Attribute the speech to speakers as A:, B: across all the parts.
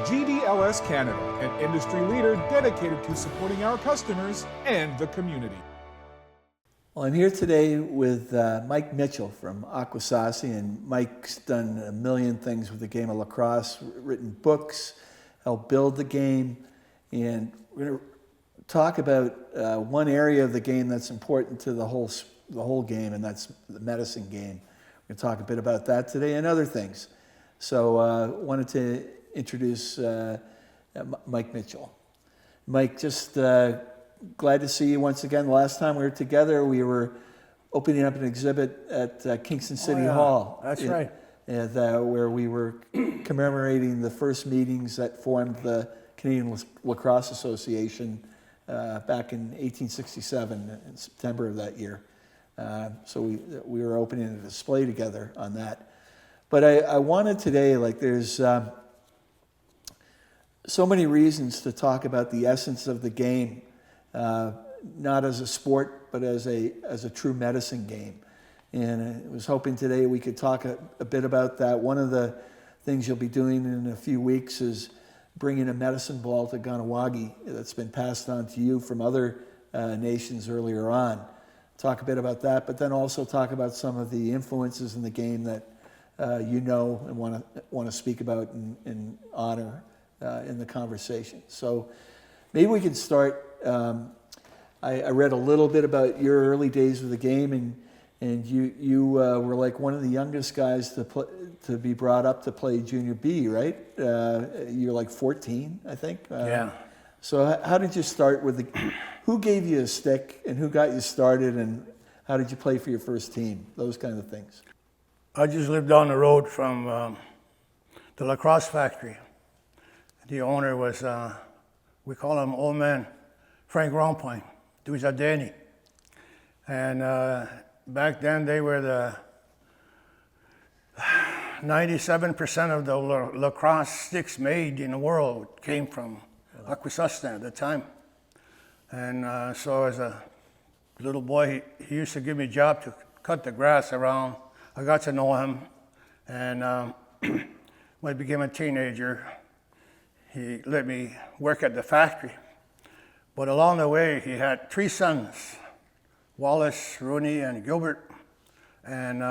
A: GDLS Canada, an industry leader dedicated to supporting our customers and the community.
B: Well, I'm here today with Mike Mitchell from Akwesasne, and Mike's done a million things with the game of lacrosse, written books, helped build the game, and we're going to talk about one area of the game that's important to the whole game, and that's the medicine game. We're going to talk a bit about that today and other things. So wanted to introduce Mike Mitchell. Mike, just glad to see you once again. Last time we were together, we were opening up an exhibit at Kingston City Hall.
C: That's right.
B: Where we were commemorating the first meetings that formed the Canadian Lacrosse Association back in 1867, in September of that year. So we were opening a display together on that. But I wanted today, there's so many reasons to talk about the essence of the game, not as a sport, but as a true medicine game. And I was hoping today we could talk a bit about that. One of the things you'll be doing in a few weeks is bringing a medicine ball to Kahnawake that's been passed on to you from other nations earlier on. Talk a bit about that, but then also talk about some of the influences in the game that you know and want to speak about and honor in the conversation. So maybe we can start. I read a little bit about your early days with the game, and you were like one of the youngest guys to be brought up to play Junior B, right? You're like 14, I think.
C: Yeah.
B: So how did you start with who gave you a stick and who got you started, and how did you play for your first team? Those kind of things.
C: I just lived down the road from the lacrosse factory. The owner was, we call him Old Man Frank Rompoint. He was a Danny. And back then they were the 97% of the lacrosse sticks made in the world came from Akwesasne at the time. And so as a little boy, he used to give me a job to cut the grass around. I got to know him, and when I became a teenager, he let me work at the factory. But along the way, he had 3 sons, Wallace, Rooney, and Gilbert, and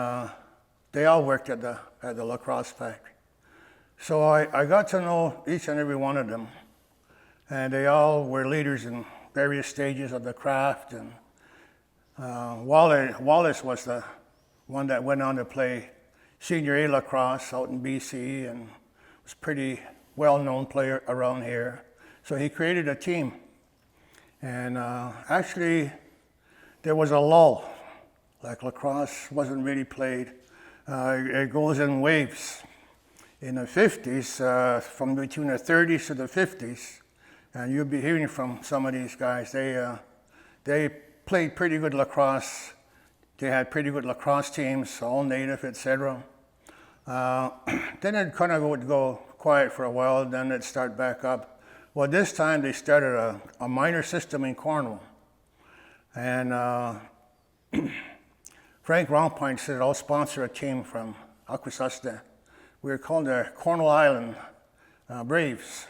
C: they all worked at the lacrosse factory. So I got to know each and every one of them, and they all were leaders in various stages of the craft. And Wallace was the one that went on to play Senior A lacrosse out in BC and was a pretty well-known player around here. So he created a team. And actually, there was a lull. Like lacrosse wasn't really played. It goes in waves. In the 50s, from between the 30s to the 50s, and you'll be hearing from some of these guys, they played pretty good lacrosse. They had pretty good lacrosse teams, all native, etc. Then it kind of would go quiet for a while, then it'd start back up. Well, this time they started a minor system in Cornwall. And Frank Rompoint said, I'll sponsor a team from Akwesasne. We were called the Cornwall Island Braves.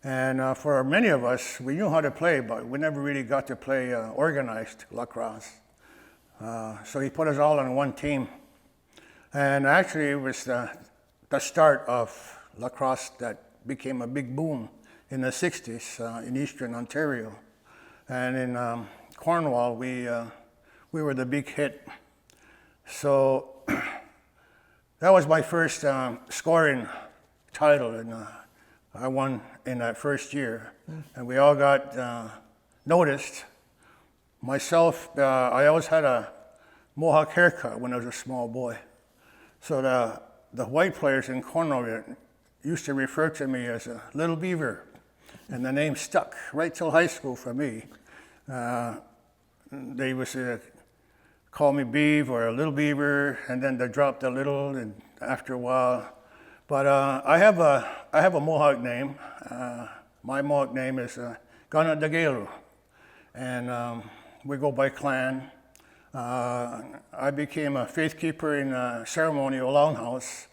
C: And for many of us, we knew how to play, but we never really got to play organized lacrosse. So he put us all on one team. And actually, it was the start of lacrosse that became a big boom in the 60s in Eastern Ontario. And in Cornwall, we were the big hit. So that was my first scoring title, and I won in that first year. And we all got noticed. Myself, I always had a Mohawk haircut when I was a small boy. So the white players in Cornwall used to refer to me as a Little Beaver, and the name stuck right till high school for me. They would call me Beav or a Little Beaver, and then they dropped a little, and after a while. But I have a Mohawk name. My Mohawk name is Kanatakeron, and we go by clan. I became a Faithkeeper in Ceremonial Longhouse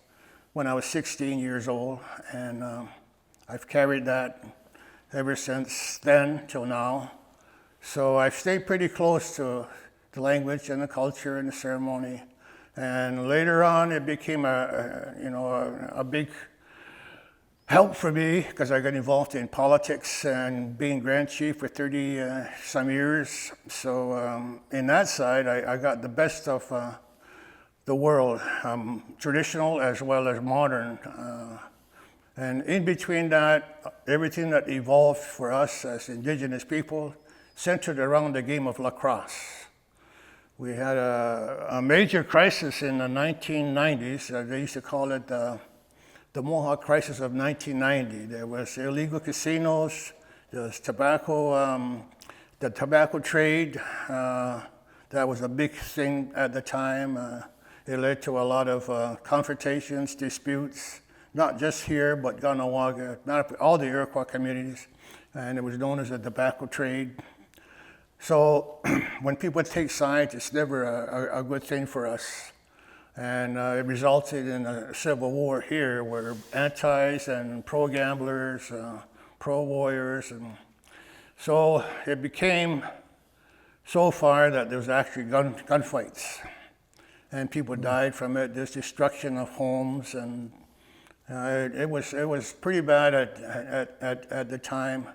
C: when I was 16 years old, and I've carried that ever since then till now. So I've stayed pretty close to the language and the culture and the ceremony. And later on, it became a big help for me because I got involved in politics and being Grand Chief for 30 some years. So in that side, I got the best of the world, traditional as well as modern. And in between that, everything that evolved for us as indigenous people centered around the game of lacrosse. We had a major crisis in the 1990s. They used to call it the Mohawk crisis of 1990. There was illegal casinos, there was tobacco, the tobacco trade. That was a big thing at the time. It led to a lot of confrontations, disputes, not just here, but Ganawaga, all the Iroquois communities. And it was known as the tobacco trade. So when people take sides, it's never a good thing for us. And it resulted in a civil war here where antis and pro-gamblers, pro-warriors. And so it became so far that there was actually gunfights. And people died from it. There's destruction of homes. And it was pretty bad at the time.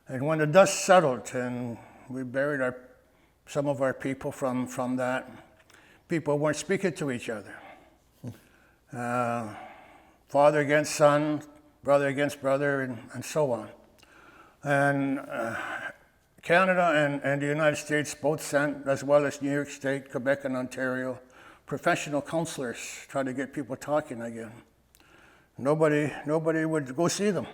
C: And when the dust settled and we buried some of our people from that, people weren't speaking to each other. Father against son, brother against brother, and so on. And Canada and the United States both sent, as well as New York State, Quebec, and Ontario, professional counselors try to get people talking again. Nobody would go see them.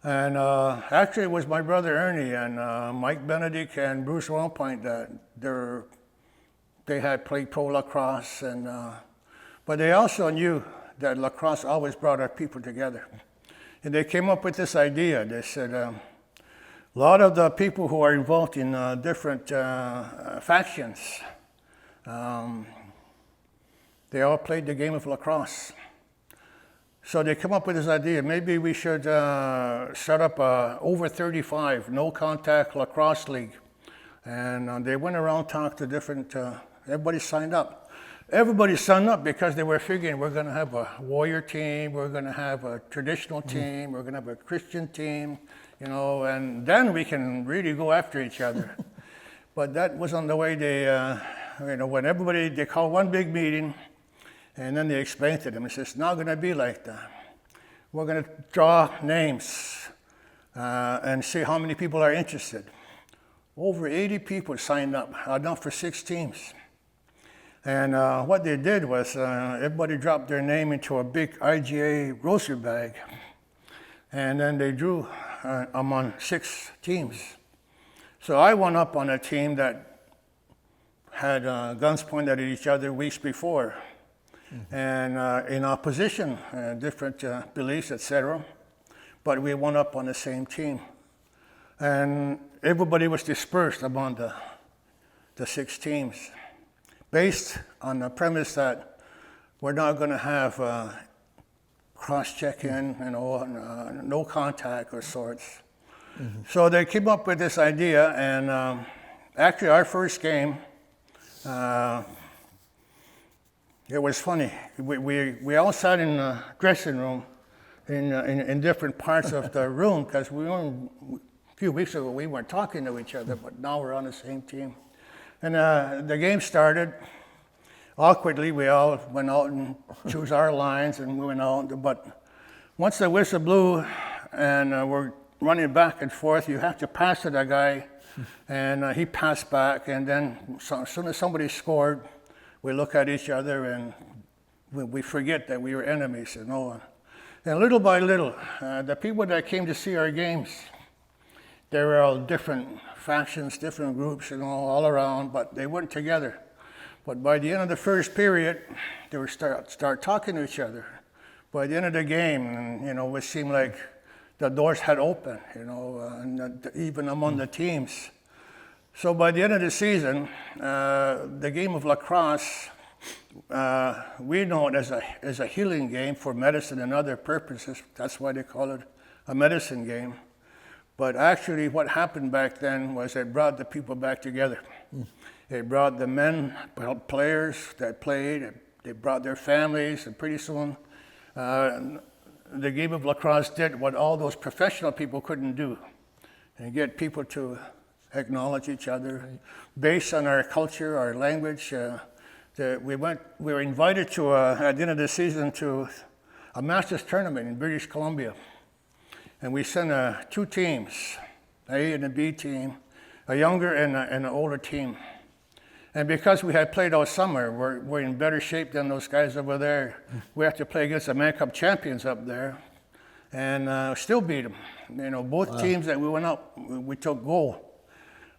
C: And actually, it was my brother Ernie and Mike Benedict and Bruce Wellpoint that they had played pro lacrosse, but they also knew that lacrosse always brought our people together. And they came up with this idea. They said, a lot of the people who are involved in different factions, they all played the game of lacrosse. So they come up with this idea, maybe we should set up a over 35 no-contact lacrosse league. And they went around, talked to different, everybody signed up. Everybody signed up because they were figuring we're going to have a warrior team, we're going to have a traditional team, we're going to have a Christian team, and then we can really go after each other. But that wasn't the way when they called one big meeting, and then they explained to them, it's not going to be like that. We're going to draw names and see how many people are interested. Over 80 people signed up, enough for 6 teams. And what they did was everybody dropped their name into a big IGA grocery bag. And then they drew among 6 teams. So I went up on a team that had guns pointed at each other weeks before. And in opposition, different beliefs, etc. But we went up on the same team. And everybody was dispersed among the 6 teams, based on the premise that we're not going to have cross-check-in, no contact of sorts. Mm-hmm. So they came up with this idea, and actually our first game, it was funny. We all sat in the dressing room in different parts of the room because a few weeks ago we weren't talking to each other, but now we're on the same team. And the game started. Awkwardly, we all went out and chose our lines and we went out. But once the whistle blew and we're running back and forth, you have to pass to that guy. And he passed back, and then as soon as somebody scored, we look at each other and we forget that we were enemies. And little by little, the people that came to see our games, they were all different factions, different groups, all around, but they weren't together. But by the end of the first period, they were start talking to each other. By the end of the game, it seemed like the doors had opened, and even among the teams. So by the end of the season, the game of lacrosse, we know it as a healing game for medicine and other purposes. That's why they call it a medicine game. But actually what happened back then was it brought the people back together. It brought the men, players that played, they brought their families, and pretty soon the game of lacrosse did what all those professional people couldn't do, and get people to acknowledge each other. Based on our culture, our language, we were invited to, at the end of the season, to a Masters tournament in British Columbia. And we sent 2 teams, A and a B team, a younger and an older team. And because we had played all summer, we're in better shape than those guys over there. We have to play against the Man Cup champions up there, and still beat them. You know, both teams that we went up, we took gold.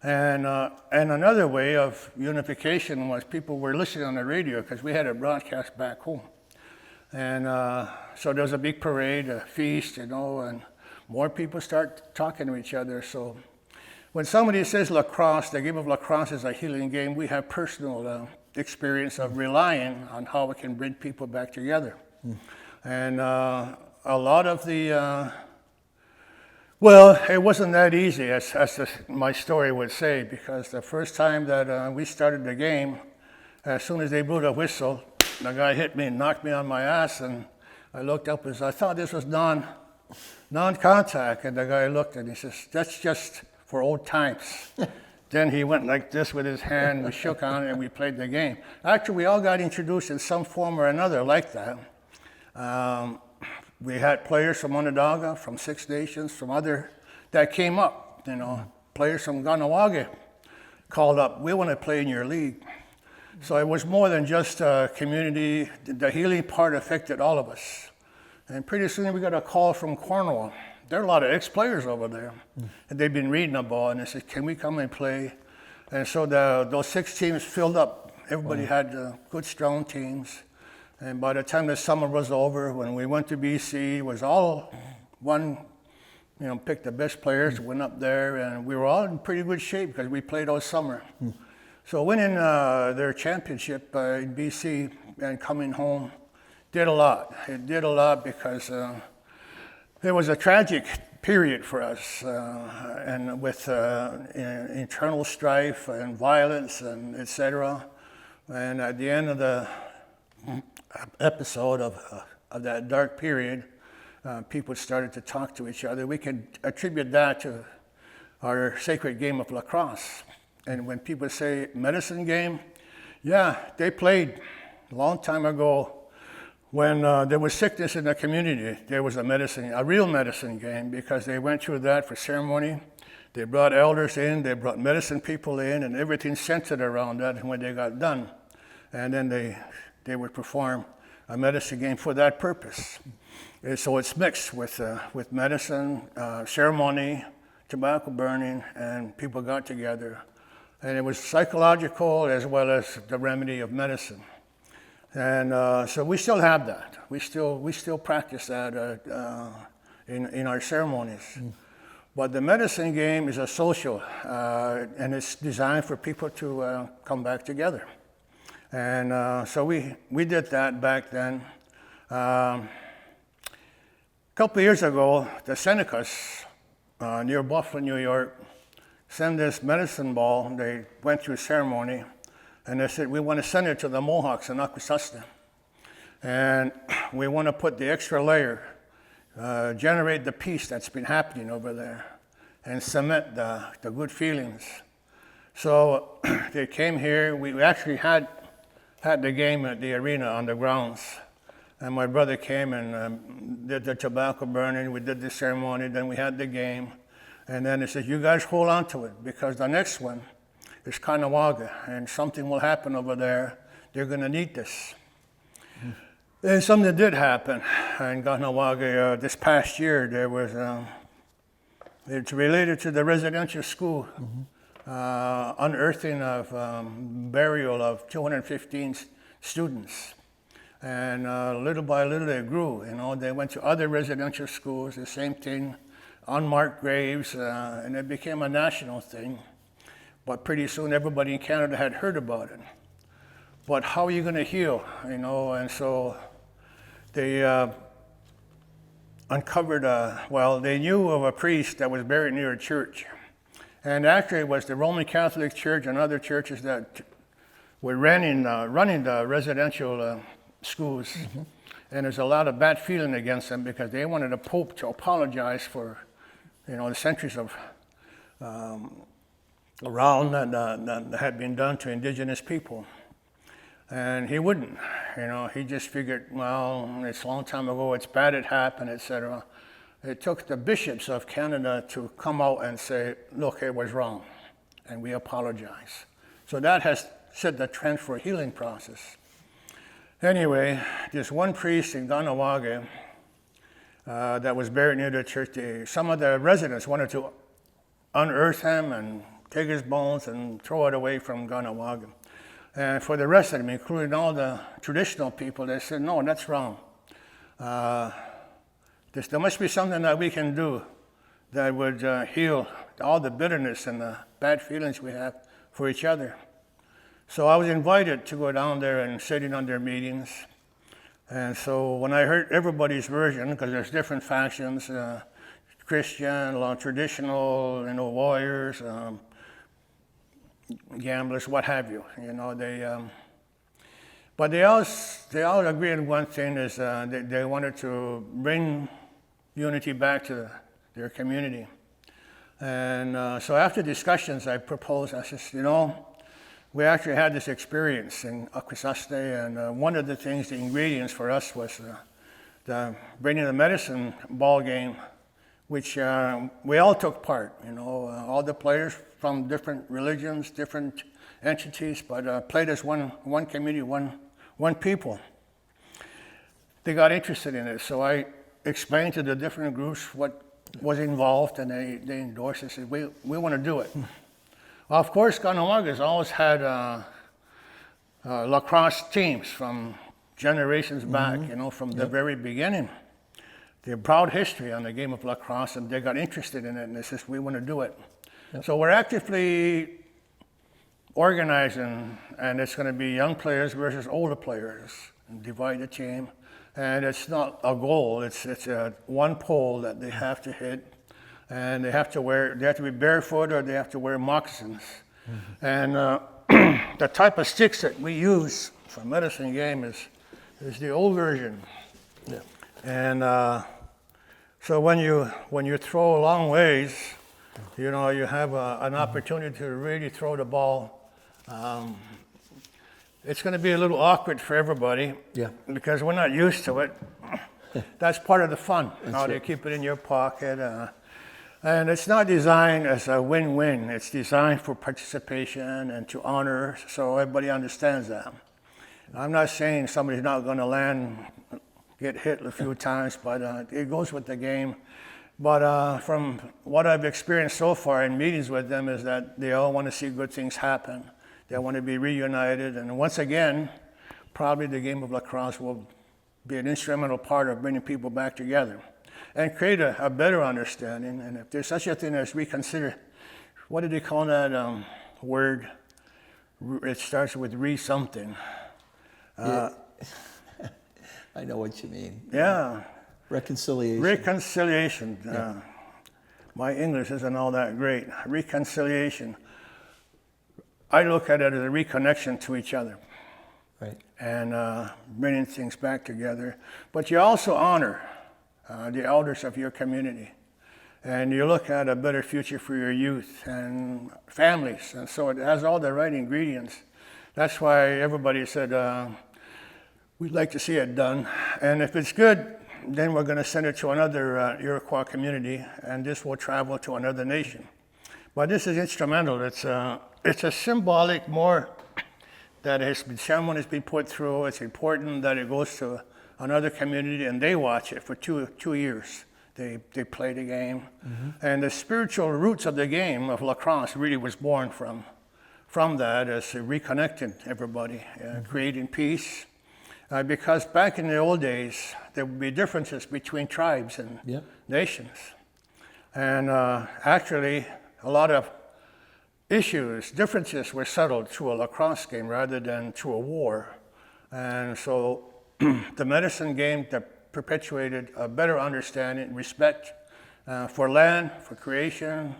C: And another way of unification was people were listening on the radio because we had a broadcast back home. And so there was a big parade, a feast, you know, and more people start talking to each other. So when somebody says lacrosse, the game of lacrosse is a healing game, we have personal experience of relying on how we can bring people back together. And a lot of the, well, it wasn't that easy, as my story would say, because the first time that we started the game, as soon as they blew the whistle, the guy hit me and knocked me on my ass, and I looked up and I thought this was non-contact, and the guy looked and he says, "That's just for old times." Then he went like this with his hand, we shook on it, and we played the game. Actually, we all got introduced in some form or another like that. We had players from Onondaga, from Six Nations, from other, that came up, you know, players from Kahnawake called up, "We want to play in your league." So it was more than just a community. The healing part affected all of us. And pretty soon we got a call from Cornwall. There are a lot of ex-players over there. And they've been reading about it, and they said, "Can we come and play?" And so those 6 teams filled up. Everybody had good, strong teams. And by the time the summer was over, when we went to BC, it was all one, you know, picked the best players, went up there, and we were all in pretty good shape because we played all summer. So winning their championship in BC and coming home did a lot. It did a lot because it was a tragic period for us, and with internal strife and violence and etc. And at the end of the episode of that dark period, people started to talk to each other. We can attribute that to our sacred game of lacrosse. And when people say medicine game, yeah, they played a long time ago. When there was sickness in the community, there was a real medicine game, because they went through that for ceremony. They brought elders in, they brought medicine people in, and everything centered around that. And when they got done, and then they would perform a medicine game for that purpose. And so it's mixed with medicine, ceremony, tobacco burning, and people got together. And it was psychological as well as the remedy of medicine. And so we still have that. We still practice that in our ceremonies. But the medicine game is a social, and it's designed for people to come back together. And so we did that back then. A couple of years ago, the Senecas near Buffalo, New York, sent this medicine ball. They went through ceremony, and they said, "We want to send it to the Mohawks in Akwesasne. And we want to put the extra layer, generate the peace that's been happening over there, and cement the good feelings." So they came here. We actually had the game at the arena on the grounds. And my brother came and did the tobacco burning. We did the ceremony, then we had the game. And then he said, "You guys hold on to it, because the next one is Kahnawake, and something will happen over there. They're going to need this." And something did happen in Kahnawake this past year. There was, it's related to the residential school, unearthing of burial of 215 students. And little by little it grew. You know, they went to other residential schools, the same thing, unmarked graves, and it became a national thing. But pretty soon everybody in Canada had heard about it. But how are you going to heal, you know? And so they uncovered, they knew of a priest that was buried near a church. And actually it was the Roman Catholic Church and other churches that were running the residential schools. Mm-hmm. And there's a lot of bad feeling against them because they wanted the Pope to apologize for, the centuries of wrong that had been done to indigenous people. And he wouldn't, he just figured, well, it's a long time ago, it's bad it happened, etc. It took the bishops of Canada to come out and say, look, it was wrong, and we apologize. So that has set the trend for a healing process. Anyway, this one priest in Kahnawake that was buried near the church, some of the residents wanted to unearth him and take his bones and throw it away from Kahnawake. And for the rest of them, including all the traditional people, they said, no, that's wrong. There must be something that we can do that would heal all the bitterness and the bad feelings we have for each other. So I was invited to go down there and sit in on their meetings. And so when I heard everybody's version, because there's different factions, Christian, traditional, warriors, gamblers, what have you, but they all agreed on one thing is they wanted to bring unity back to their community. And so after discussions, I proposed, I said, we actually had this experience in Akwesasne, and one of the things, the ingredients for us was the bringing the medicine ball game, which we all took part, all the players from different religions, different entities, but played as one community, one people. They got interested in it, so I explained to the different groups what was involved, and they endorsed it, said, we want to do it. Of course, Kahnawake has always had lacrosse teams from generations back, from the very beginning. Their proud history on the game of lacrosse, and they got interested in it, and they said, we want to do it. Yep. So we're actively organizing, and it's going to be young players versus older players, and divide the team. And it's not a goal, it's one pole that they have to hit, and they have to be barefoot or they have to wear moccasins. Mm-hmm. And the type of sticks that we use for medicine game is the old version. Yeah. And so when you throw a long ways, you have an opportunity to really throw the ball. It's going to be a little awkward for everybody, because we're not used to it. That's part of the fun, how they keep it in your pocket. And it's not designed as a win-win. It's designed for participation and to honor, so everybody understands that. I'm not saying somebody's not going to get hit a few times, but it goes with the game. But from what I've experienced so far in meetings with them is that they all want to see good things happen. They want to be reunited, and once again, probably the game of lacrosse will be an instrumental part of bringing people back together and create a better understanding. And if there's such a thing as reconsider, what do they call that word? It starts with re-something.
B: I know what you mean.
C: Yeah.
B: Reconciliation.
C: Reconciliation. My English isn't all that great. Reconciliation. I look at it as a reconnection to each other.
B: Right.
C: And bringing things back together. But you also honor the elders of your community. And you look at a better future for your youth and families. And so it has all the right ingredients. That's why everybody said, we'd like to see it done. And if it's good, then we're going to send it to another Iroquois community, and this will travel to another nation. But this is instrumental. It's a symbolic more that ceremony has been put through. It's important that it goes to another community, and they watch it for two years. They play the game. Mm-hmm. And the spiritual roots of the game of lacrosse really was born from that, as reconnecting everybody, creating peace. Because back in the old days, there would be differences between tribes and nations. And actually, a lot of differences were settled through a lacrosse game rather than through a war. And so the medicine game, the perpetuated a better understanding, respect for land, for creation,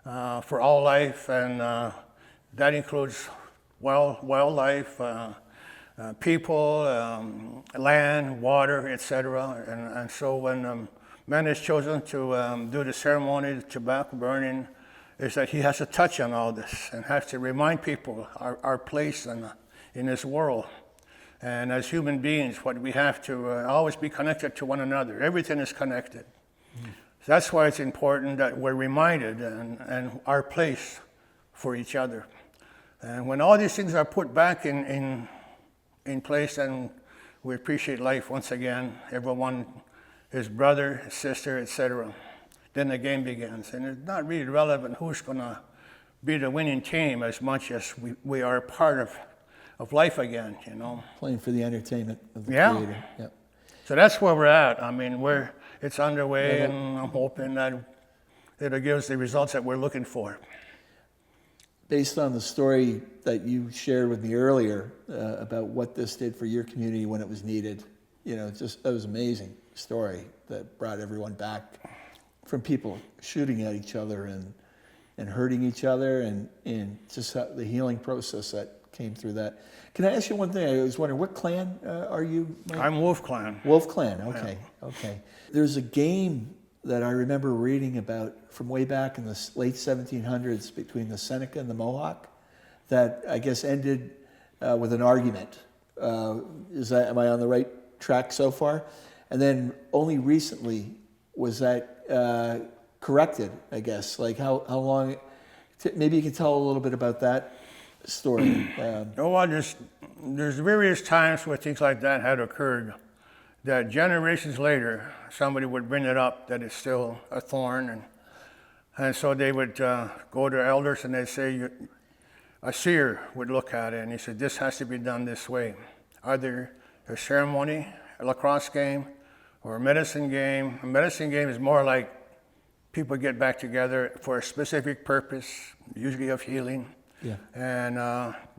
C: for all life, and that includes wildlife, people, land, water, etc. And so when man is chosen to do the ceremony, the tobacco burning, is that he has to touch on all this and has to remind people our place in this world. And as human beings, what we have to always be connected to one another. Everything is connected. So that's why it's important that we're reminded and our place for each other. And when all these things are put back in place, then we appreciate life once again. Everyone is brother, sister, etc. Then the game begins. And it's not really relevant who's going to be the winning team as much as we are part of life again, you know.
B: Playing for the entertainment of the
C: Yeah.
B: creator. Yep.
C: So that's where we're at. I mean, it's underway, and I'm hoping that it'll give us the results that we're looking for.
B: Based on the story that you shared with me earlier about what this did for your community when it was needed, you know, that was an amazing story that brought everyone back from people shooting at each other and hurting each other, and just the healing process that came through that. Can I ask you one thing? I was wondering, what clan are you, Mike?
C: I'm Wolf Clan.
B: Wolf Clan, okay, okay. There's a game that I remember reading about from way back in the late 1700s between the Seneca and the Mohawk that I guess ended with an argument. Am I on the right track so far? And then only recently was that corrected, I guess. Like how long, maybe you can tell a little bit about that story.
C: Well, there's various times where things like that had occurred, that generations later, somebody would bring it up that it's still a thorn, and so they would go to elders and they'd say, a seer would look at it and he said, this has to be done this way. Either a ceremony, a lacrosse game, or a medicine game. A medicine game is more like people get back together for a specific purpose, usually of healing.
B: Yeah.
C: And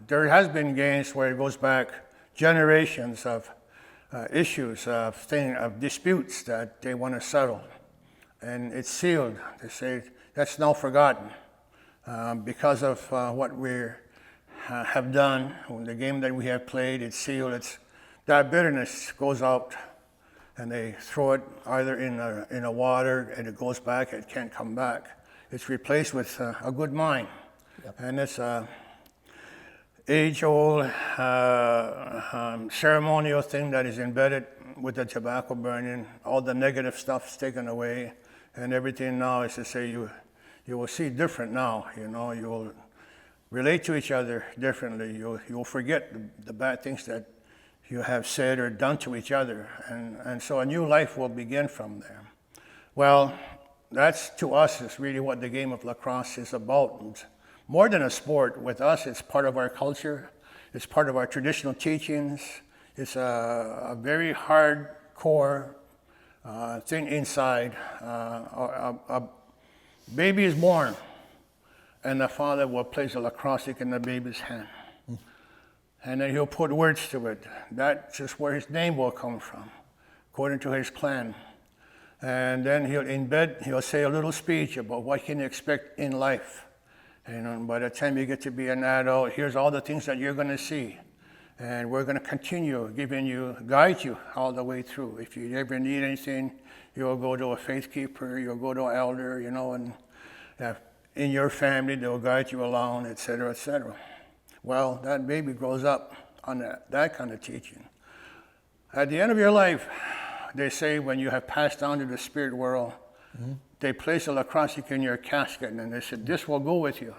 C: there has been games where it goes back generations of issues, of disputes that they want to settle. And it's sealed. They say that's now forgotten because of what we have done. The game that we have played, it's sealed. That bitterness goes out, and they throw it either in a water, and it goes back. It can't come back. It's replaced with a good mind. Yep. And it's age-old ceremonial thing that is embedded with the tobacco burning. All the negative stuff's taken away, and everything now is to say you will see different now. You know, you will relate to each other differently. You will forget the bad things that you have said or done to each other, and so a new life will begin from there. Well, that's to us is really what the game of lacrosse is about. And more than a sport, with us, it's part of our culture. It's part of our traditional teachings. It's a very hardcore thing inside. A baby is born, and the father will place a lacrosse stick in the baby's hand. And then he'll put words to it. That's just where his name will come from, according to his clan. And then he'll say a little speech about what he can expect in life. And by the time you get to be an adult, here's all the things that you're going to see. And we're going to continue guide you all the way through. If you ever need anything, you'll go to a Faithkeeper, you'll go to an elder, you know, and in your family, they'll guide you along, et cetera, et cetera. Well, that baby grows up on that kind of teaching. At the end of your life, they say when you have passed on to the spirit world, they place a lacrosse stick in your casket, and they said, this will go with you.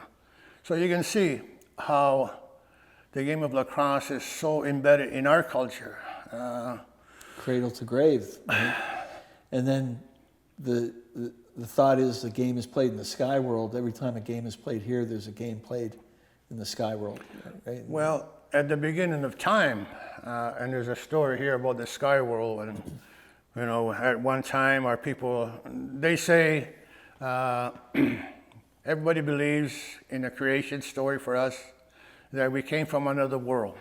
C: So you can see how the game of lacrosse is so embedded in our culture.
B: Cradle to grave. Right? And then the thought is the game is played in the sky world. Every time a game is played here, there's a game played in the sky world, right?
C: Well, at the beginning of time, and there's a story here about the sky world, and you know, at one time our people, they say, everybody believes in the creation story for us, that we came from another world.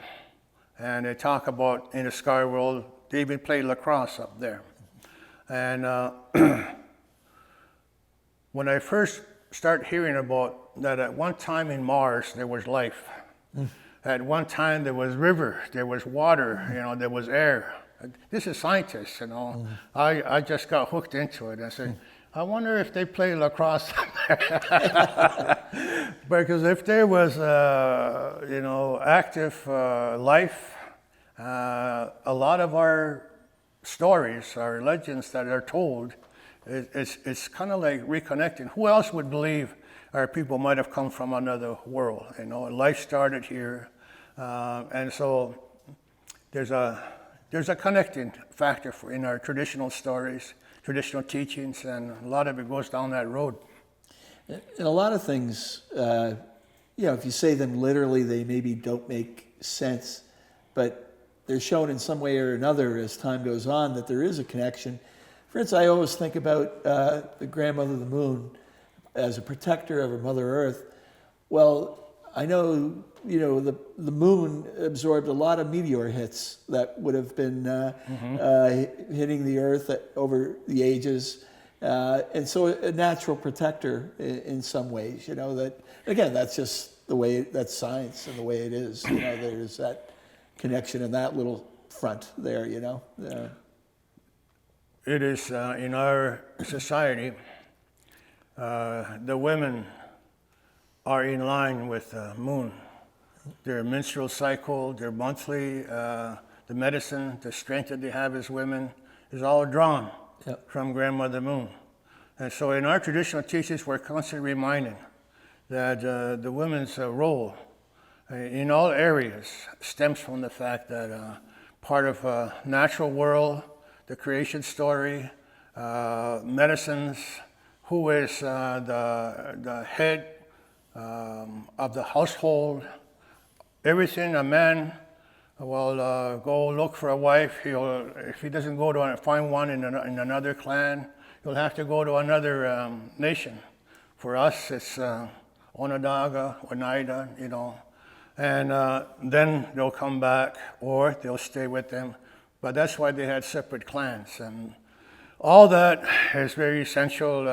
C: And they talk about in the sky world, they even played lacrosse up there. And when I first started hearing about that at one time in Mars there was life. At one time there was river, there was water, there was air. This is scientists, I just got hooked into it. I said, I wonder if they play lacrosse. Because if there was, active life, a lot of our stories, our legends that are told, it's kind of like reconnecting. Who else would believe our people might have come from another world? Life started here, and so there's a connecting factor in our traditional stories, traditional teachings, and a lot of it goes down that road.
B: And a lot of things, if you say them literally, they maybe don't make sense, but they're shown in some way or another as time goes on that there is a connection. For instance, I always think about the grandmother of the moon as a protector of her Mother Earth. Well, I know, the moon absorbed a lot of meteor hits that would have been hitting the Earth over the ages. And so a natural protector in some ways, that, again, that's just the way, that's science and the way it is. There's that connection in that little front there,
C: It is in our society, the women are in line with the moon. Their menstrual cycle, their monthly, the medicine, the strength that they have as women is all drawn from Grandmother Moon. And so in our traditional teachings, we're constantly reminding that the women's role in all areas stems from the fact that part of a natural world, the creation story, medicines, who is the head of the household, everything a man will go look for a wife. If he doesn't go to find one in another clan, he'll have to go to another nation. For us, it's Onondaga, Oneida, and then they'll come back or they'll stay with them. But that's why they had separate clans. And all that is very essential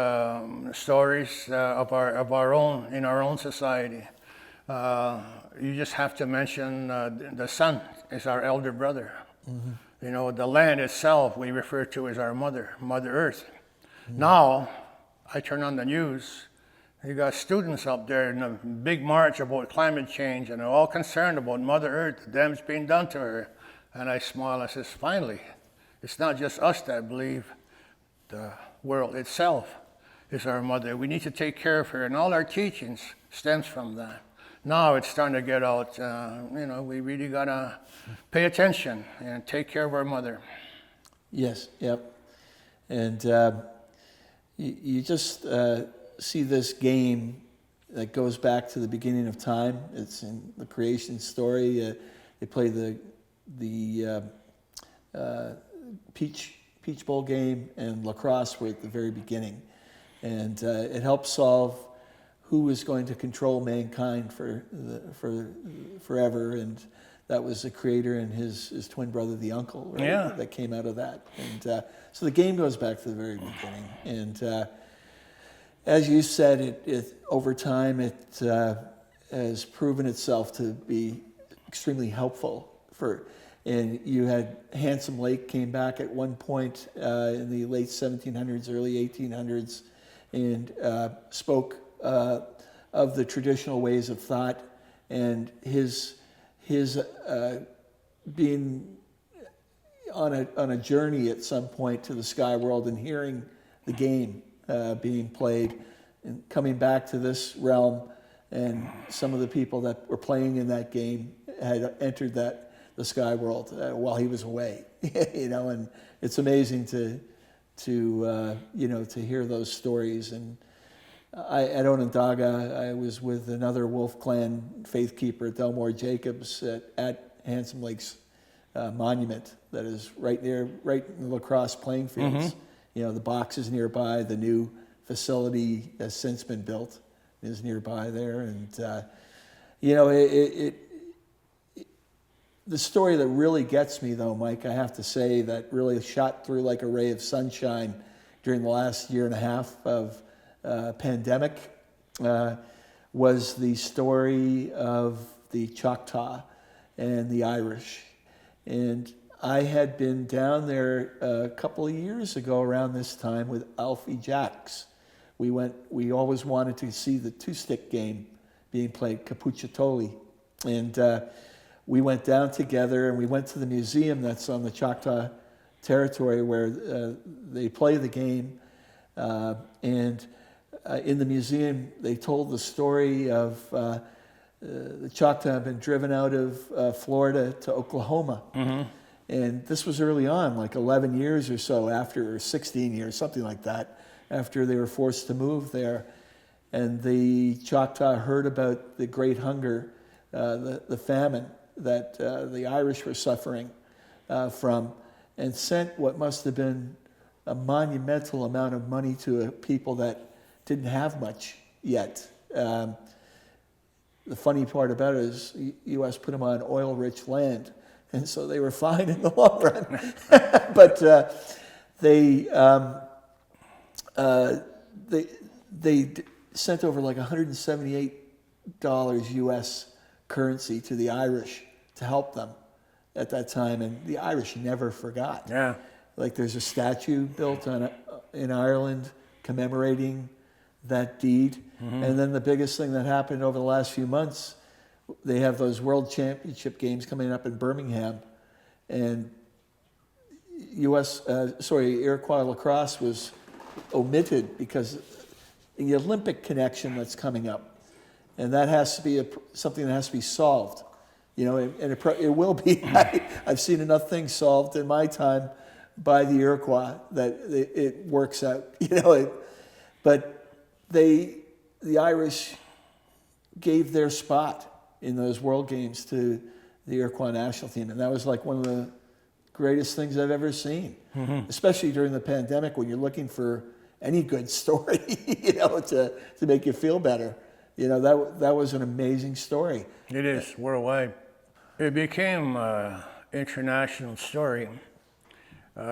C: stories of our own, in our own society. You just have to mention the sun is our elder brother. Mm-hmm. The land itself we refer to as our Mother Earth. Mm-hmm. Now, I turn on the news, you got students up there in a big march about climate change, and they're all concerned about Mother Earth, the damage being done to her. And I smile, I says, finally, it's not just us that believe the world itself is our mother. We need to take care of her, and all our teachings stems from that. Now it's starting to get out, we really gotta pay attention and take care of our mother.
B: Yes, yep. And you just see this game that goes back to the beginning of time. It's in the creation story. They play the Peach Bowl game and lacrosse were at the very beginning. And it helped solve who was going to control mankind for forever, and that was the creator and his twin brother, the uncle, right?
C: Yeah.
B: That came out of that. And so the game goes back to the very beginning. And as you said, it over time it has proven itself to be extremely helpful and you had Handsome Lake came back at one point in the late 1700s, early 1800s, and spoke of the traditional ways of thought, and his being on a journey at some point to the sky world and hearing the game being played and coming back to this realm, and some of the people that were playing in that game had entered the sky world while he was away, and it's amazing to hear those stories. And at Onondaga, I was with another Wolf Clan Faithkeeper, Delmore Jacobs, at Handsome Lake's monument that is right in the lacrosse playing fields. Mm-hmm. The box is nearby. The new facility has since been built, is nearby there, and the story that really gets me, though, Mike, I have to say, that really shot through like a ray of sunshine during the last year and a half of pandemic was the story of the Choctaw and the Irish. And I had been down there a couple of years ago around this time with Alfie Jacks. We always wanted to see the two-stick game being played, Capuchatoli. And we went down together and we went to the museum that's on the Choctaw territory where they play the game. And in the museum, they told the story of the Choctaw had been driven out of Florida to Oklahoma. Mm-hmm. And this was early on, like 11 years or so after, or 16 years, something like that, after they were forced to move there. And the Choctaw heard about the great hunger, the famine that the Irish were suffering from, and sent what must have been a monumental amount of money to a people that didn't have much yet. The funny part about it is the U.S. put them on oil-rich land, and so they were fine in the long run. But they sent over like $178 U.S. currency to the Irish to help them at that time, and the Irish never forgot.
C: Yeah.
B: Like there's a statue built in Ireland commemorating that deed. Mm-hmm. And then the biggest thing that happened over the last few months, they have those World Championship games coming up in Birmingham, and Iroquois Lacrosse was omitted because the Olympic connection that's coming up, and that has to be something that has to be solved, and it will be. I've seen enough things solved in my time by the Iroquois that it works out, but the Irish gave their spot in those World Games to the Iroquois national team, and that was like one of the greatest things I've ever seen, mm-hmm. especially during the pandemic when you're looking for any good story, to make you feel better. That was an amazing story.
C: It is worldwide. It became an international story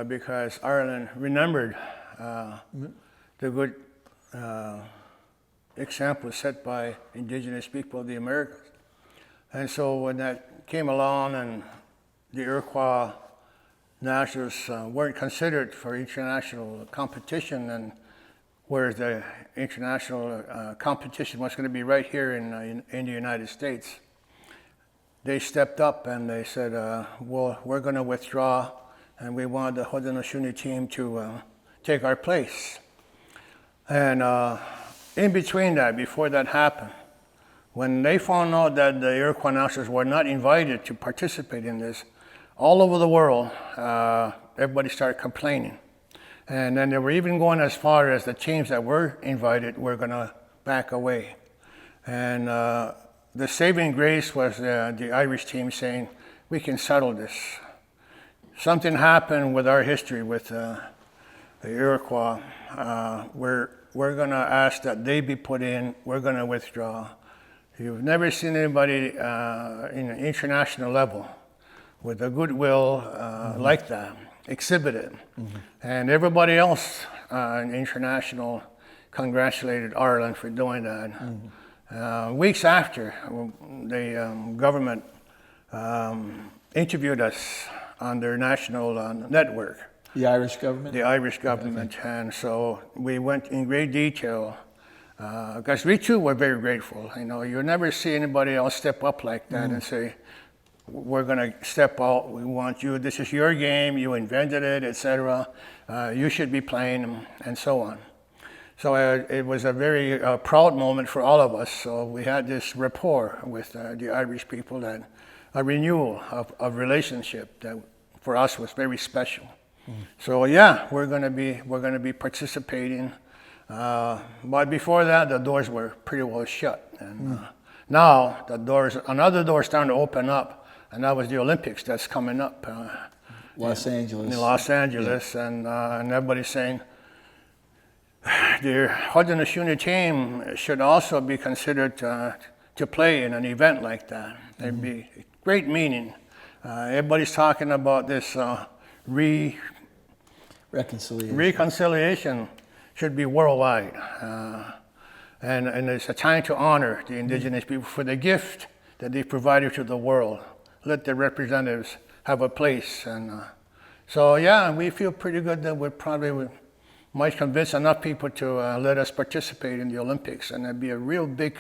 C: because Ireland remembered the good example set by indigenous people of the Americas. And so when that came along and the Iroquois nationals weren't considered for international competition, and whereas the international competition was going to be right here in the United States, they stepped up and they said, well, we're going to withdraw, and we want the Haudenosaunee team to take our place. And in between that, before that happened, when they found out that the Iroquois nationals were not invited to participate in this, all over the world, everybody started complaining. And then they were even going as far as the teams that were invited were going to back away. And the saving grace was the Irish team saying, we can settle this. Something happened with our history with the Iroquois. We're going to ask that they be put in. We're going to withdraw. You've never seen anybody in an international level with a goodwill mm-hmm. like that exhibited. Mm-hmm. And everybody else in international congratulated Ireland for doing that. Mm-hmm. Weeks after, the government interviewed us on their national network.
B: The Irish government?
C: The Irish government. Okay. And so we went in great detail because we too were very grateful. You'll never see anybody else step up like that and say, we're going to step out, we want you, this is your game, you invented it, etc. You should be playing, and so on. So it was a very proud moment for all of us. So we had this rapport with the Irish people, that a renewal of relationship that for us was very special. Mm-hmm. So yeah, we're going to be participating. But before that, the doors were pretty well shut. And now another door is starting to open up. And that was the Olympics that's coming up.
B: Los Angeles.
C: In Los Angeles, yeah. And everybody's saying the Haudenosaunee team should also be considered to play in an event like that. There'd be great meaning Everybody's talking about this reconciliation should be worldwide. And it's a time to honor the indigenous people for the gift that they provided to the world. Let their representatives have a place. And so, yeah, we feel pretty good that we might convince enough people to let us participate in the Olympics. And that'd be a real big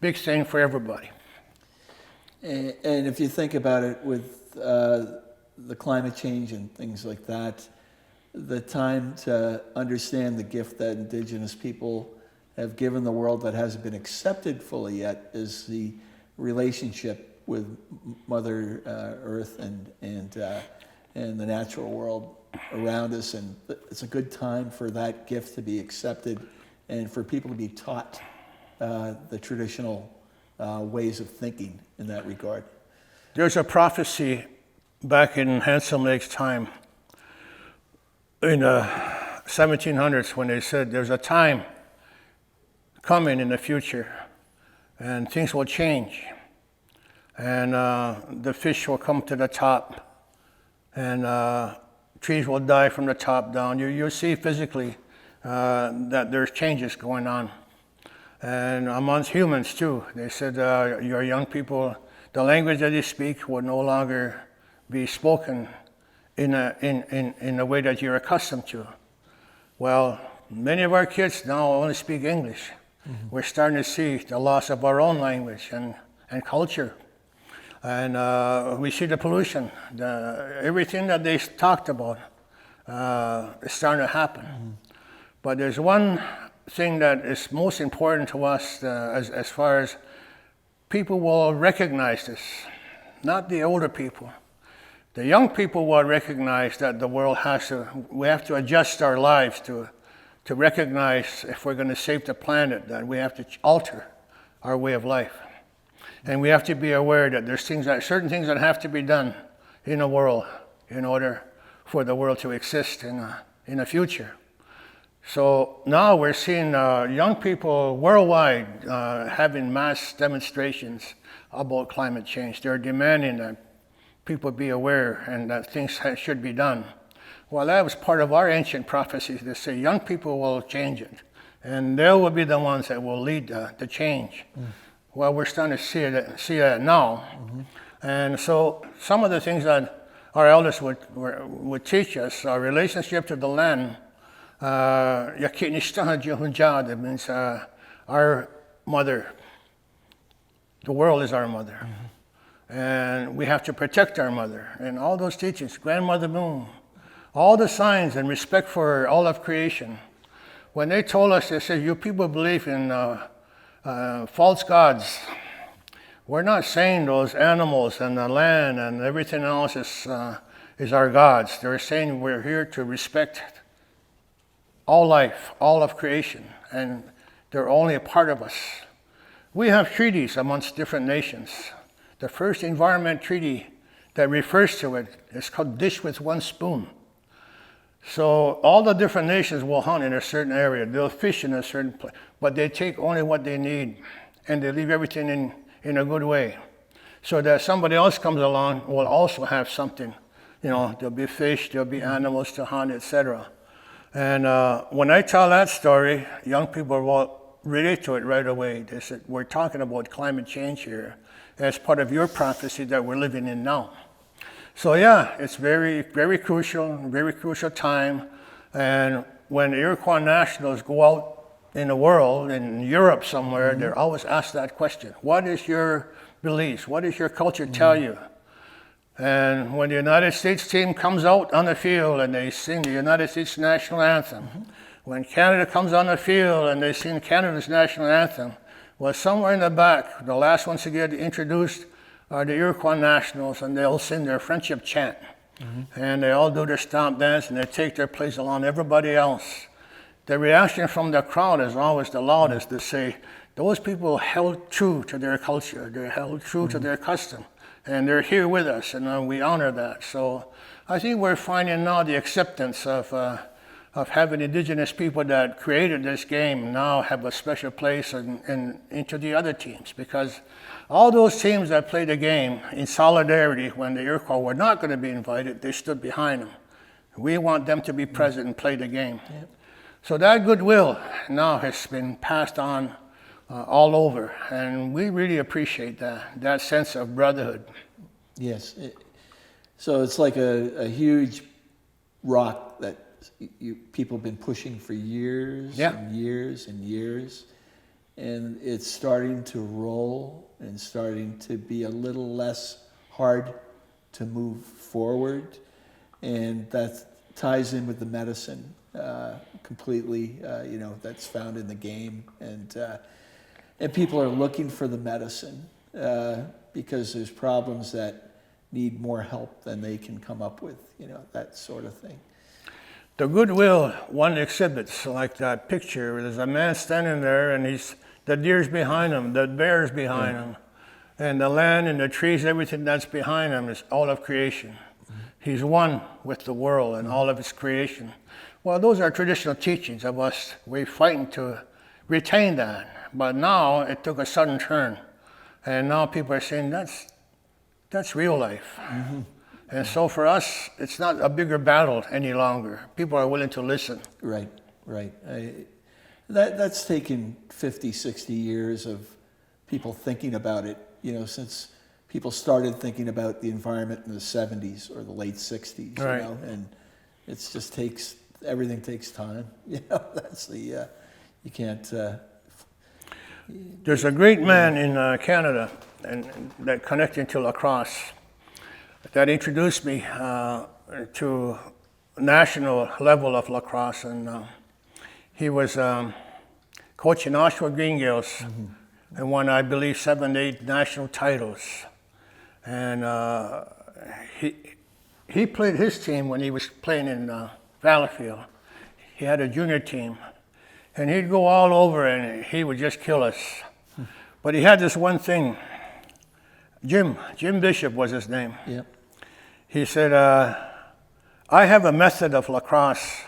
C: thing for everybody.
B: And if you think about it with the climate change and things like that, the time to understand the gift that indigenous people have given the world that hasn't been accepted fully yet is the relationship with Mother Earth and the natural world around us. And it's a good time for that gift to be accepted and for people to be taught the traditional ways of thinking in that regard.
C: There's a prophecy back in Handsome Lake's time in the 1700s when they said there's a time coming in the future and things will change and the fish will come to the top and trees will die from the top down. You'll see physically that there's changes going on. And amongst humans too. They said your young people, the language that they speak will no longer be spoken in a way that you're accustomed to. Well, many of our kids now only speak English. Mm-hmm. We're starting to see the loss of our own language and culture. And we see the pollution. Everything that they talked about is starting to happen. Mm-hmm. But there's one thing that is most important to us as far as people will recognize this, not the older people. The young people will recognize that the world we have to adjust our lives to recognize if we're going to save the planet, that we have to alter our way of life. And we have to be aware that there's certain things that have to be done in the world in order for the world to exist in the future. So now we're seeing young people worldwide having mass demonstrations about climate change. They're demanding that people be aware and that things should be done. Well, that was part of our ancient prophecies to say young people will change it, and they will be the ones that will lead the change. Mm. Well, we're starting to see that now. Mm-hmm. And so some of the things that our elders would teach us, our relationship to the land, that means our mother. The world is our mother. Mm-hmm. And we have to protect our mother. And all those teachings, Grandmother Moon, all the signs and respect for all of creation. When they told us, they said, you people believe in false gods. We're not saying those animals and the land and everything else is our gods. They're saying we're here to respect all life, all of creation, and they're only a part of us. We have treaties amongst different nations. The first environment treaty that refers to it is called Dish with One Spoon. So all the different nations will hunt in a certain area. They'll fish in a certain place, but they take only what they need, and they leave everything in a good way, so that somebody else comes along will also have something. There'll be fish, there'll be animals to hunt, etc. And when I tell that story, young people will relate to it right away. They said, we're talking about climate change here as part of your prophecy that we're living in now. So yeah, it's very, very crucial time. And when Iroquois nationals go out in the world, in Europe somewhere, mm-hmm. they're always asked that question. What is your beliefs? What does your culture mm-hmm. tell you? And when the United States team comes out on the field and they sing the United States national anthem, mm-hmm. when Canada comes on the field and they sing Canada's national anthem, well, somewhere in the back, the last ones to get introduced are the Iroquois nationals, and they'll sing their friendship chant. Mm-hmm. And they all do their stomp dance, and they take their place along everybody else. The reaction from the crowd is always the loudest to say, those people held true to their culture, they held true mm-hmm. to their custom, and they're here with us, and we honor that. So I think we're finding now the acceptance of of having indigenous people that created this game now have a special place into the other teams, because all those teams that played the game in solidarity when the Iroquois were not going to be invited, they stood behind them. We want them to be present and play the game. Yep. So that goodwill now has been passed on all over, and we really appreciate that sense of brotherhood.
B: Yes. So it's like a huge rock that people have been pushing for years and years and years, and it's starting to roll and starting to be a little less hard to move forward, and that ties in with the medicine completely. That's found in the game, and people are looking for the medicine because there's problems that need more help than they can come up with, that sort of thing.
C: The goodwill one exhibits, like that picture, there's a man standing there and the deer's behind him, the bear's behind him, and the land and the trees, everything that's behind him is all of creation. Mm-hmm. He's one with the world and all of its creation. Well, those are traditional teachings of us. We're fighting to retain that, but now it took a sudden turn, and now people are saying that's real life. Mm-hmm. And so for us, it's not a bigger battle any longer. People are willing to listen.
B: Right. That's taken 50, 60 years of people thinking about it, since people started thinking about the environment in the 70s or the late 60s,
C: right.
B: And it just everything takes time. That's you can't.
C: There's a great man in Canada and that connected to lacrosse that introduced me to national level of lacrosse, and he was coaching Oshawa Greengales and won, I believe, 7, 8 national titles. And he played his team when he was playing in Valleyfield. He had a junior team, and he'd go all over and he would just kill us. But he had this one thing. Jim Bishop was his name.
B: Yep.
C: He said, I have a method of lacrosse.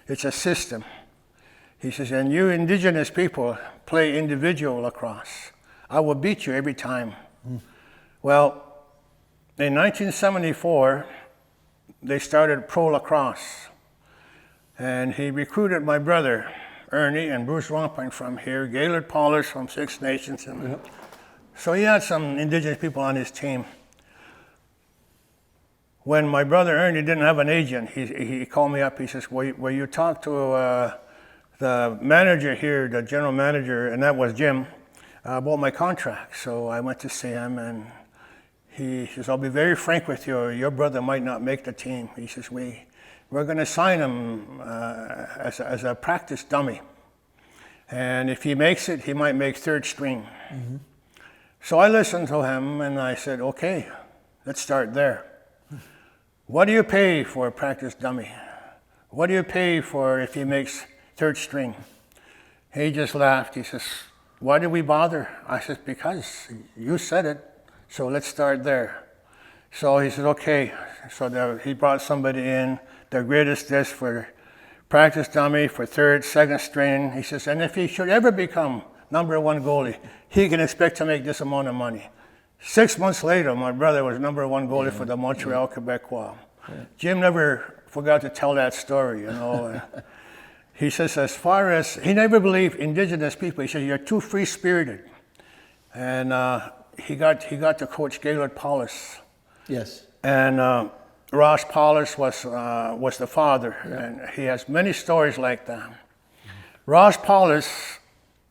C: It's a system. He says, and you indigenous people play individual lacrosse. I will beat you every time. Well, in 1974, they started pro lacrosse. And he recruited my brother, Ernie, and Bruce Rompine from here, Gaylord Paulers from Six Nations. And so he had some indigenous people on his team. When my brother Ernie didn't have an agent, he called me up. He says, will you talk to the manager here, the general manager, and that was Jim, about my contract? So I went to see him, and he says, I'll be very frank with you. Your brother might not make the team. He says, we're going to sign him as a practice dummy. And if he makes it, he might make third string. Mm-hmm. So I listened to him, and I said, okay, let's start there. What do you pay for a practice dummy? What do you pay for if he makes third string? He just laughed. He says, why did we bother? I said, because you said it, so let's start there. So he said, okay. So he brought somebody in, the greatest this for practice dummy, for third, second string. He says, and if he should ever become number 1 goalie, he can expect to make this amount of money. 6 months later, my brother was number 1 goalie for the Montreal Quebecois. Yeah. Jim never forgot to tell that story, He says, as far as, he never believed indigenous people. He said, you're too free-spirited. And he got to coach Gaylord Paulus.
B: Yes.
C: And Ross Paulus was the father, and he has many stories like that. Ross Paulus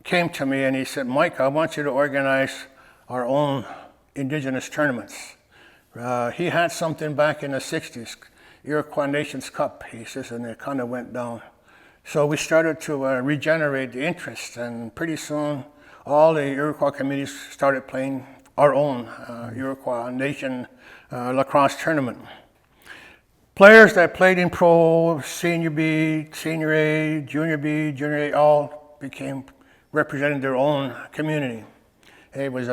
C: came to me and he said, Mike, I want you to organize our own indigenous tournaments. He had something back in the 60s, Iroquois Nations Cup, he says, and it kind of went down. So we started to regenerate the interest, and pretty soon all the Iroquois communities started playing our own Iroquois Nation lacrosse tournament. Players that played in pro, Senior B, Senior A, Junior B, Junior A, all became representing their own community. It was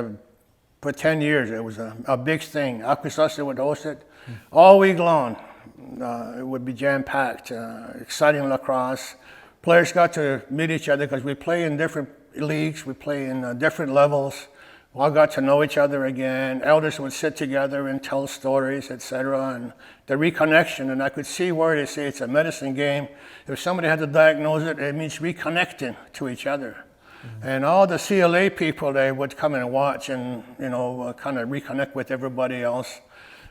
C: for 10 years, it was a big thing. Akwesasne would host it all week long. It would be jam-packed, exciting lacrosse. Players got to meet each other because we play in different leagues, we play in different levels. We all got to know each other again. Elders would sit together and tell stories, etc. And the reconnection, and I could see where they say it's a medicine game. If somebody had to diagnose it, it means reconnecting to each other. And all the CLA people, they would come and watch and, kind of reconnect with everybody else.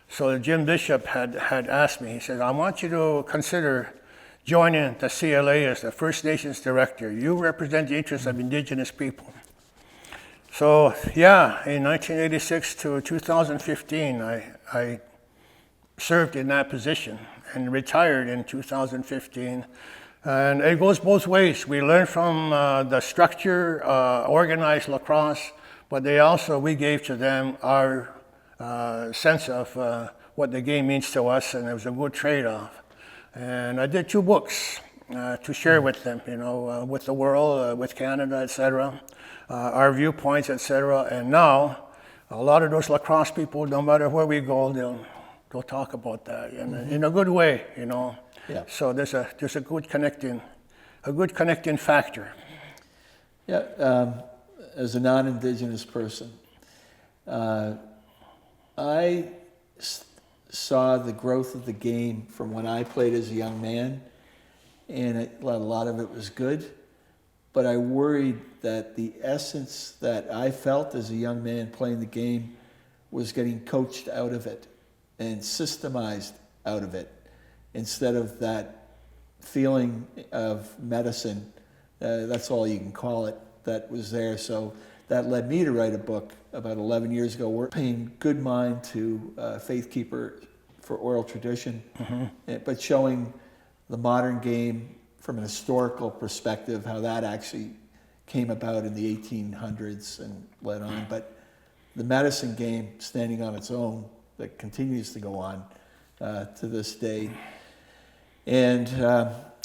C: So Jim Bishop had asked me, he said, I want you to consider joining the CLA as the First Nations director. You represent the interests of indigenous people. So yeah, in 1986 to 2015, I served in that position and retired in 2015. And it goes both ways. We learn from the structure, organized lacrosse, but we gave to them our sense of what the game means to us, and it was a good trade-off. And I did 2 books to share with them, with the world, with Canada, etc., our viewpoints, etc. And now, a lot of those lacrosse people, no matter where we go, they'll talk about that in a good way,
B: Yeah.
C: So there's a good connecting factor.
B: Yeah, as a non-Indigenous person, I saw the growth of the game from when I played as a young man, and a lot of it was good, but I worried that the essence that I felt as a young man playing the game was getting coached out of it and systemized out of it, instead of that feeling of medicine, that's all you can call it, that was there. So that led me to write a book about 11 years ago. We're paying good mind to Faithkeeper for oral tradition, but showing the modern game from an historical perspective, how that actually came about in the 1800s and led on. But the medicine game standing on its own, that continues to go on to this day. And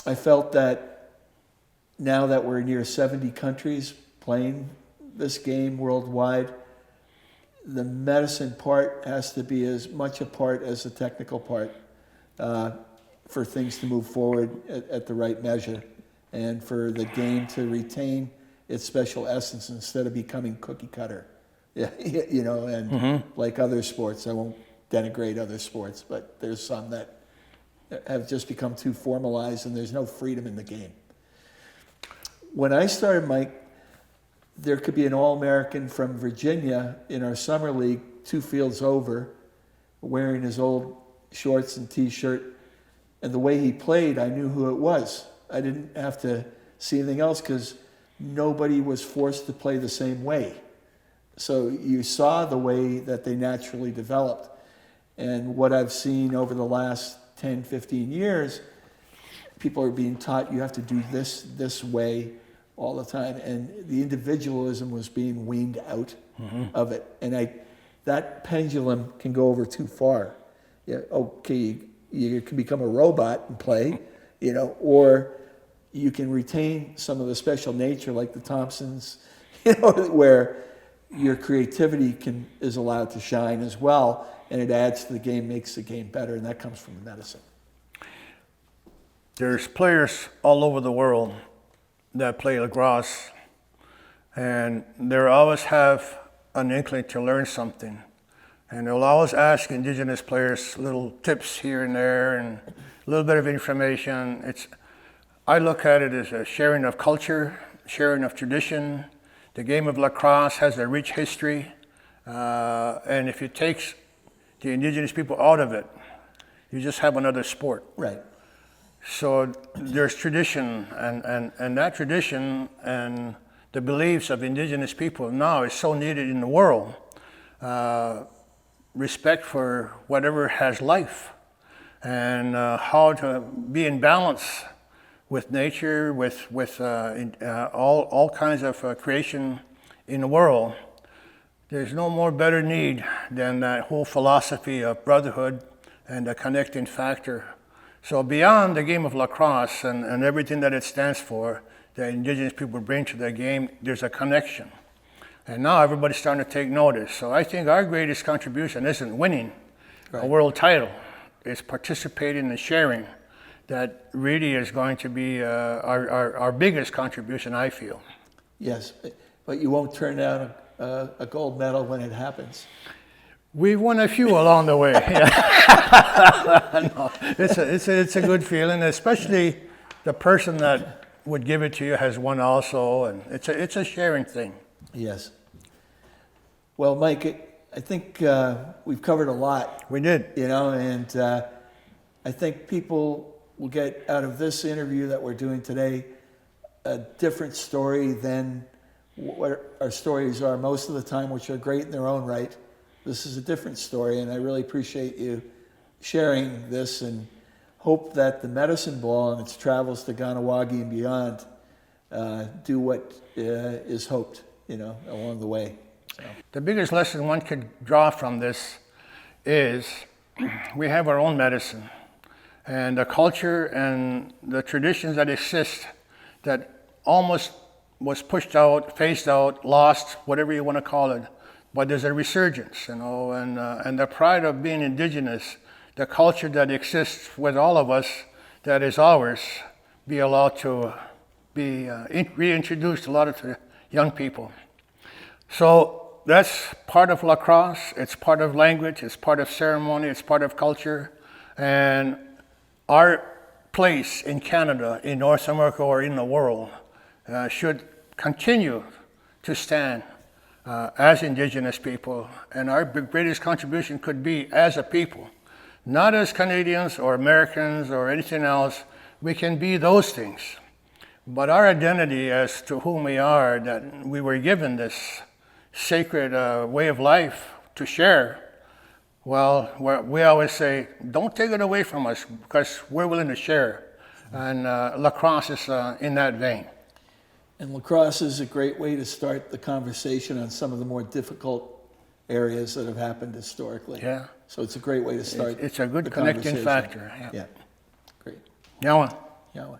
B: I felt that now that we're near 70 countries playing this game worldwide, the medicine part has to be as much a part as the technical part for things to move forward at the right measure, and for the game to retain its special essence instead of becoming cookie cutter. Yeah, and like other sports, I won't denigrate other sports, but there's some that have just become too formalized and there's no freedom in the game. When I started, Mike, there could be an All-American from Virginia in our summer league 2 fields over, wearing his old shorts and t-shirt, and the way he played, I knew who it was. I didn't have to see anything else because nobody was forced to play the same way. So you saw the way that they naturally developed. And what I've seen over the last 10, 15 years, people are being taught you have to do this way all the time. And the individualism was being weaned out of it. And that pendulum can go over too far. Yeah, okay, you can become a robot and play, or you can retain some of the special nature like the Thompsons, where your creativity is allowed to shine as well, and it adds to the game, makes the game better, and that comes from the medicine.
C: There's players all over the world that play lacrosse, and they always have an inkling to learn something. And they'll always ask Indigenous players little tips here and there and a little bit of information. I look at it as a sharing of culture, sharing of tradition. The game of lacrosse has a rich history, and if you take the Indigenous people out of it, you just have another sport.
B: Right.
C: So there's tradition, and that tradition and the beliefs of Indigenous people now is so needed in the world. Respect for whatever has life, and how to be in balance with nature, with all kinds of creation in the world. There's no more better need than that whole philosophy of brotherhood and the connecting factor. So beyond the game of lacrosse and everything that it stands for, the Indigenous people bring to the game, there's a connection. And now everybody's starting to take notice. So I think our greatest contribution isn't winning a world title. is participating and sharing that really is going to be our biggest contribution, I feel.
B: Yes, but you won't turn down a gold medal when it happens.
C: We've won a few along the way. No, it's a good feeling, especially the person that would give it to you has won also, and it's a sharing thing.
B: Yes. Well, Mike, I think we've covered a lot.
C: We did.
B: You know, and I think people will get out of this interview that we're doing today a different story than what our stories are most of the time, which are great in their own right. This is a different story, and I really appreciate you sharing this, and hope that the medicine ball and its travels to Ganawagi and beyond do what is hoped, you know, along the way. So.
C: The biggest lesson one could draw from this is we have our own medicine, and the culture and the traditions that exist that almost was pushed out, phased out, lost, whatever you want to call it. But there's a resurgence, you know, and the pride of being indigenous, the culture that exists with all of us, that is ours, be allowed to be reintroduced to a lot of the young people. So that's part of lacrosse, it's part of language, it's part of ceremony, it's part of culture, and our place in Canada, in North America, or in the world should continue to stand as Indigenous people, and our greatest contribution could be as a people, not as Canadians or Americans or anything else. We can be those things, but our identity as to whom we are, that we were given this sacred way of life to share, well, we always say, don't take it away from us, because we're willing to share, and lacrosse is in that vein.
B: And lacrosse is a great way to start the conversation on some of the more difficult areas that have happened historically.
C: Yeah.
B: So it's a great way to start.
C: It's a good
B: the
C: connecting
B: conversation.
C: factor.
B: Yeah. Great.
C: Yawa.
B: Yahweh.